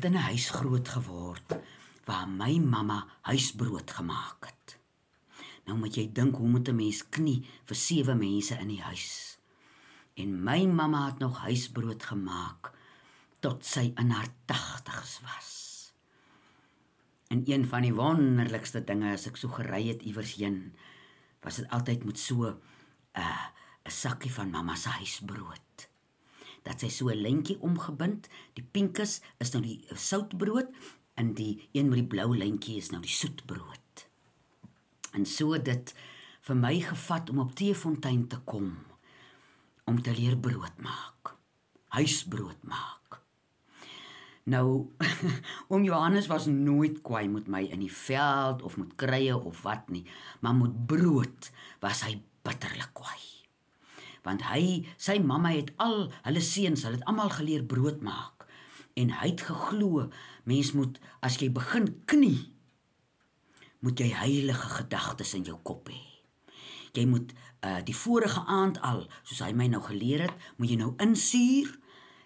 het in 'n huis groot geword waar my mamma huisbrood gemaak het. Nou moet jy dink hoe moet 'n mens knie vir 7 mense in die huis. En my mamma het nog huisbrood gemaak tot sy in haar 80's was. En een van die wonderlikste dinge as ek so gery het iewers heen, was dit altyd met so 'n sakkie van mamma se huisbrood. Dat sy so 'n lyntjie omgebind, die pinkus is nou die soutbrood en die een met die blou lyntjie is nou die soetbrood. En so het dit vir my gevat om op Teefontein te kom, om te leer brood maak, huisbrood maak. Nou, oom Johannes was nooit kwaai met my in die veld of met krye of wat nie, maar met brood was hy bitterlik kwaai. Want sy mamma het al hulle seuns, hulle het almal geleer brood maak. En hy het geglo, mens moet, as jy begin knie, moet jy heilige gedagtes in jou kop hê. Jy moet die vorige aand al, soos hy my nou geleer het, moet jy nou insuur,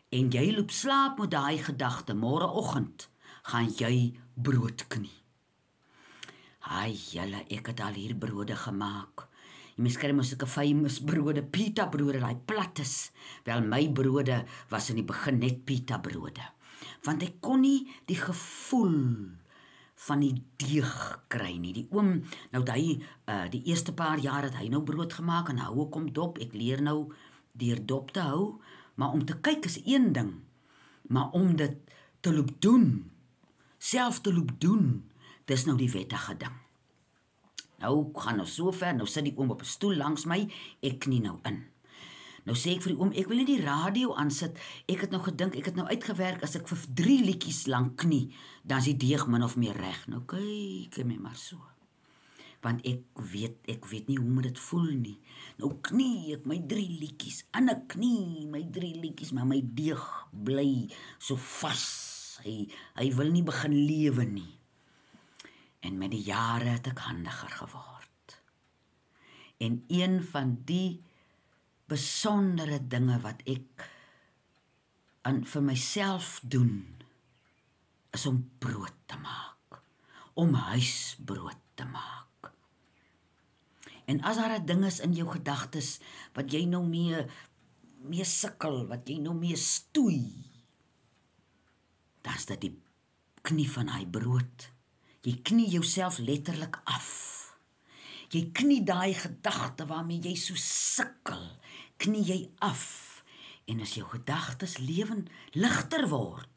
en jy loop slaap met daai gedagte, môreoggend gaan jy brood knie. Julle, ek het al hier brode gemaak. Jy mens kry mos sulke famous brode, pita brode, daai plat is. Wel, my brode was in die begin net pita brode. Want ek kon nie die gevoel van die deeg kry nie. Die oom, nou die eerste paar jaar het hy nou brood gemaak en hou ek om dop. Ek leer nou deur dop te hou, maar om te kyk is een ding. Maar om dit te loop doen, self te loop doen, dis nou die wettige ding. Nou gaan nou so ver, nou sit die oom op 'n stoel langs my, ek knie nou in. Nou sê ek vir die oom, ek wil nie die radio aansit, ek het nou gedink, ek het nou uitgewerk, as ek vir 3 liedjies lank knie, dan is die deeg min of meer reg. Nou kyk my maar so. Want ek weet nie hoe moet dit voel nie. Nou knie ek my 3 liedjies, en ek knie my 3 liedjies, maar my deeg bly so vas. Hy wil nie begin lewe nie. En met die jare het ek handiger geword. En een van die besondere dinge wat ek vir myself doen, is om brood te maak, om huisbrood te maak. En as daar 'n ding is in jou gedagtes, wat jy nou mee sukkel, wat jy nou mee stoei, dan is dit die knie van hy brood. Jy knie jouself letterlik af. Jy knie daai gedagte waarmee jy so sukkel, knie jy af. En as jou gedagtes ligter word,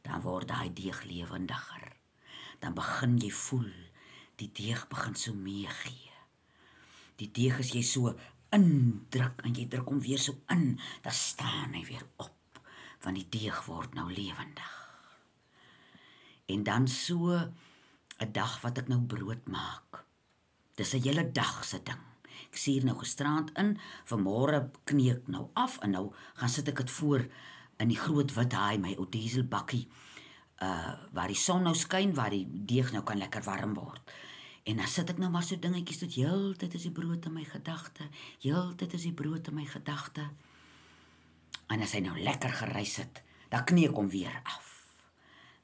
dan word daai deeg lewendiger. Dan begin jy voel, die deeg begin so meegee. Die deeg as jy so indruk en jy druk hom weer so in, dan staan hy weer op, want die deeg word nou lewendig. En dan so 'n dag wat ek nou brood maak. Dis 'n hele dag se ding. Ek suur nou gisterand in, vanmôre knie ek nou af en nou gaan sit ek dit voor in die groot wit haai, my ou dieselbakkie, waar die son nou skyn, waar die deeg nou kan lekker warm word. En dan sit ek nou maar so dingetjies tot heeltyd is die brood in my gedagte, heeltyd is die brood in my gedagte. En as hy nou lekker gerys het, dan knie ek hom weer af.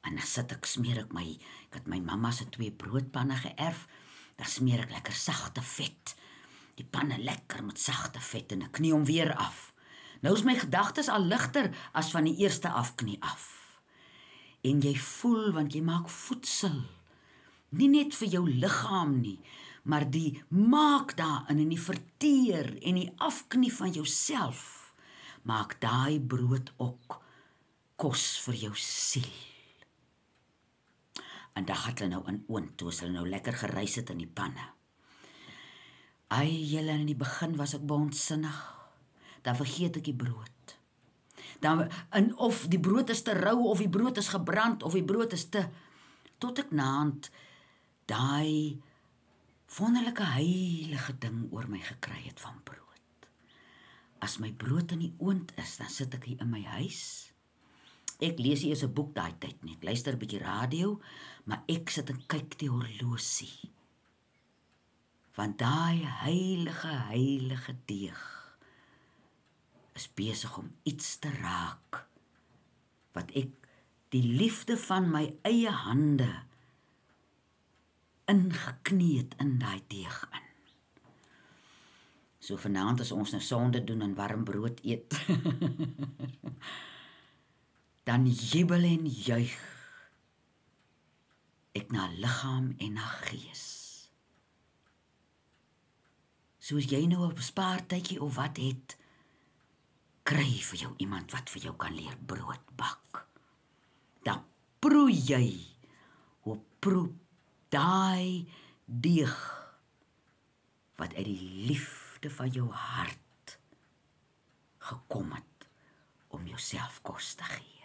En dan sit ek, ek het my mamma se 2 broodpanne geërf, dan smeer ek lekker sagte vet. Die panne lekker met sagte vet en ek knie hom weer af. Nou is my gedagtes al ligter as van die eerste afknie af. En jy voel, want jy maak voedsel, nie net vir jou liggaam nie, maar die maak daarin en die verteer en die afknie van jouself, maak daai brood ook kos vir jou siel. En dan gaan hulle nou in oond, toe hulle nou lekker gerys het in die panne. Julle, in die begin was ek bondsinnig. Dan vergeet ek die brood. Of die brood is te rou, of die brood is gebrand, of die brood is tot ek naand daai wonderlike heilige ding oor my gekry het van brood. As my brood in die oond is, dan sit ek hier in my huis. Ek lees nie eers 'n boek daai tyd nie. Ek luister 'n bietjie radio, maar ek sit en kyk die horlosie. Want daai heilige deeg is besig om iets te raak wat ek die liefde van my eie hande ingekneed in daai deeg in. So vanaand as ons nou sonde doen en warm brood eet, dan jubel en juig ek na liggaam en na gees. Soos jy nou 'n spaartydjie of wat het, kry vir jou iemand wat vir jou kan leer brood bak. Dan proe jy, hoe proe daai deeg, wat uit die liefde van jou hart gekom het, om jouself kos te gee.